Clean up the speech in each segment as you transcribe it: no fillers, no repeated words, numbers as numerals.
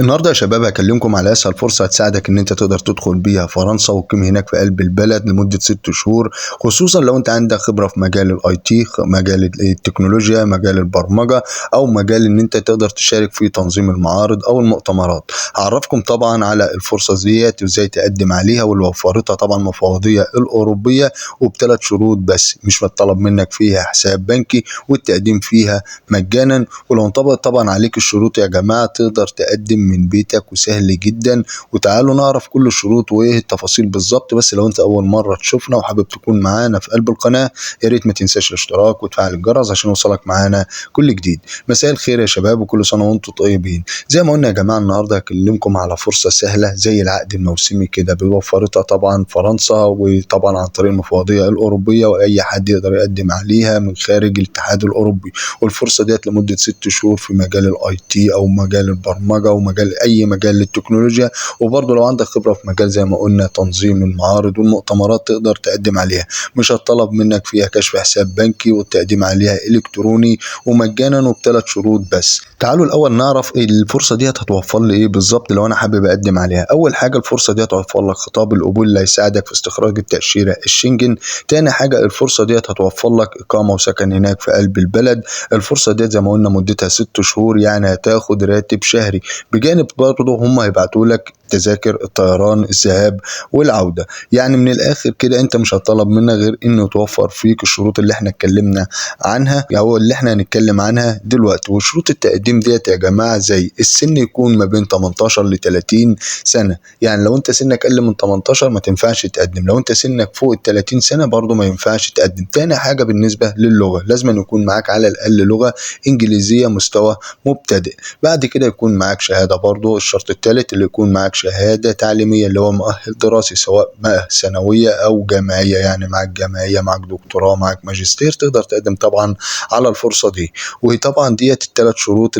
النهارده يا شباب هكلمكم على اسهل فرصه هتساعدك ان انت تقدر تدخل بيها فرنسا وتقيم هناك في قلب البلد لمده 6 شهور، خصوصا لو انت عندك خبره في مجال الاي تي، مجال التكنولوجيا، مجال البرمجه، او مجال ان انت تقدر تشارك في تنظيم المعارض او المؤتمرات. هعرفكم طبعا على الفرصه ديت وازاي تقدم عليها، واللي وفرتها طبعا المفوضيه الاوروبيه، وب3 شروط بس، مش مطلب منك فيها حساب بنكي، والتقديم فيها مجانا. ولو انطبقت طبعا عليك الشروط يا جماعه تقدر تقدم من بيتك وسهل جدا. وتعالوا نعرف كل الشروط وايه التفاصيل بالظبط. بس لو انت اول مره تشوفنا وحابب تكون معانا في قلب القناه، يا ريت ما تنساش الاشتراك وتفعل الجرس عشان يوصلك معانا كل جديد. مساء الخير يا شباب وكل سنه وانتم طيبين. زي ما قلنا يا جماعه النهارده هكلمكم على فرصه سهله زي العقد الموسمي كده، بوفرتها طبعا فرنسا، وطبعا عن طريق المفوضيه الاوروبيه، واي حد يقدر يقدم عليها من خارج الاتحاد الاوروبي. والفرصه ديت لمده 6 شهور في مجال الاي تي او مجال البرمجه ومجال اي مجال للتكنولوجيا. وبرضه لو عندك خبره في مجال زي ما قلنا تنظيم المعارض والمؤتمرات تقدر تقدم عليها. مش هتطلب منك فيها كشف حساب بنكي، والتقديم عليها الكتروني ومجانا وب3 شروط بس. تعالوا الاول نعرف الفرصه دي هتوفر لي ايه بالظبط لو انا حابب اقدم عليها. اول حاجه الفرصه دي هتوفر لك خطاب القبول اللي هيساعدك في استخراج التاشيره الشنجن. تاني حاجه الفرصه دي هتوفر لك اقامه وسكن هناك في قلب البلد. الفرصه دي زي ما قلنا مدتها 6 شهور، يعني هتاخد راتب شهري، بجانب برضه هم هيبعتوا لك تذاكر الطيران الذهاب والعودة. يعني من الآخر كده أنت مش هتطلب منك غير إنه توفر فيك الشروط اللي احنا اتكلمنا عنها أو اللي احنا هنتكلم عنها دلوقتي. وشروط التقديم ديت يا جماعة زي السن يكون ما بين 18 ل 30 سنة. يعني لو أنت سنك أقل من 18 ما تنفعش تقدم، لو أنت سنك فوق ال 30 سنة برضه ما ينفعش تقدم. تاني حاجة بالنسبة للغة لازم يكون معاك على الأقل لغة إنجليزية مستوى مبتدئ. بعد كده يكون معاك شهادة، برضه الشرط الثالث اللي يكون معاك شهادة تعليمية اللي هو مؤهل دراسي، سواء ثانوية أو جامعية، يعني معاك جامعية، معاك دكتوراه، معاك ماجستير، تقدر تقدم طبعا على الفرصة دي. وطبعا ديت ال3 شروط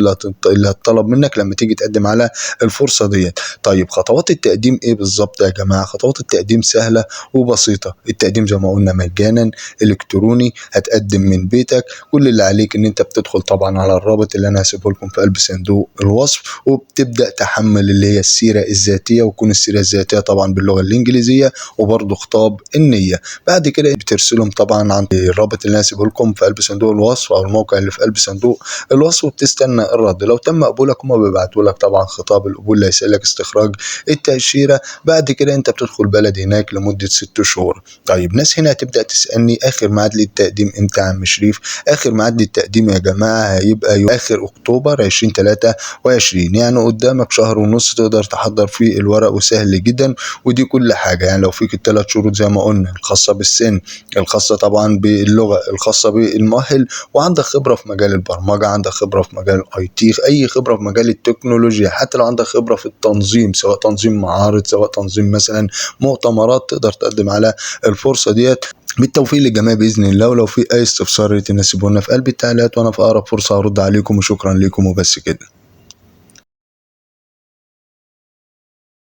اللي هتطلب منك لما تيجي تقدم على الفرصة ديت. طيب خطوات التقديم ايه بالظبط يا جماعة؟ خطوات التقديم سهلة وبسيطة. التقديم زي ما قلنا مجانا الكتروني، هتقدم من بيتك. كل اللي عليك ان انت بتدخل طبعا على الرابط اللي انا هسيبه لكم في قلب صندوق الوصف، وبتبدأ تحمل اللي هي السيرة الذاتية، وتكون السيرة الذاتية طبعا باللغة الإنجليزية، وبرضه خطاب النية. بعد كده بترسلهم طبعا عن الرابط اللي انا هسيبه لكم في قلب صندوق الوصف او الموقع اللي في قلب صندوق الوصف، وبتستنى الرد. لو تم قبولك هم بيبعتوا لك طبعا خطاب القبول اللي هيسألك استخراج التأشيرة. بعد كده انت بتدخل بلد هناك لمدة 6 شهور. طيب ناس هنا هتبدأ تسألني آخر ميعاد للتقديم امتى يا عم شريف؟ آخر ميعاد للتقديم يا جماعة هيبقى آخر أكتوبر 2023، يعني قدامك شهر ونص تقدر تحضر فيه الورق، وسهل جدا. ودي كل حاجة، يعني لو فيك ال3 شروط زي ما قلنا، الخاصة بالسن، الخاصة طبعا باللغة، الخاصة بالمؤهل، وعندك خبرة في مجال البرمجة، عندك خبرة في مجال الاي تي، اي خبرة في مجال التكنولوجيا، حتى لو عندك خبرة في التنظيم، سواء تنظيم معارض، سواء تنظيم مثلا مؤتمرات، تقدر تقدم على الفرصة ديت. بالتوفيق للجميع باذن الله. ولو في اي استفسار تناسبونا في قلب التعليقات، وانا في اقرب فرصه هرد عليكم. وشكرا لكم وبس كده.